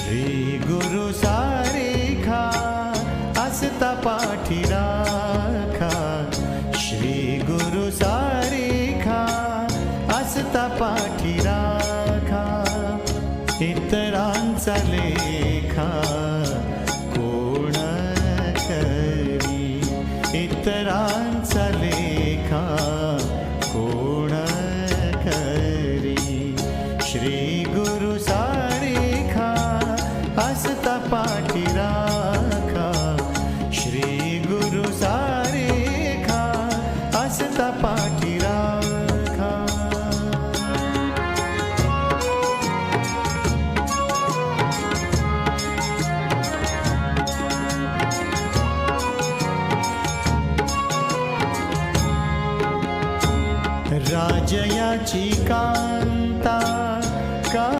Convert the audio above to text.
श्री गुरु सारेखा असता पाठी राखा, श्री गुरु सारेखा असता पाठी राखा, इतरांचा लेखा कोण करी, इतरांचा लेखा कोण करी, श्री गुरु सारेखा असता पाठी राखा, श्री गुरु सारेखा असता पाठी राखा। राजयाची का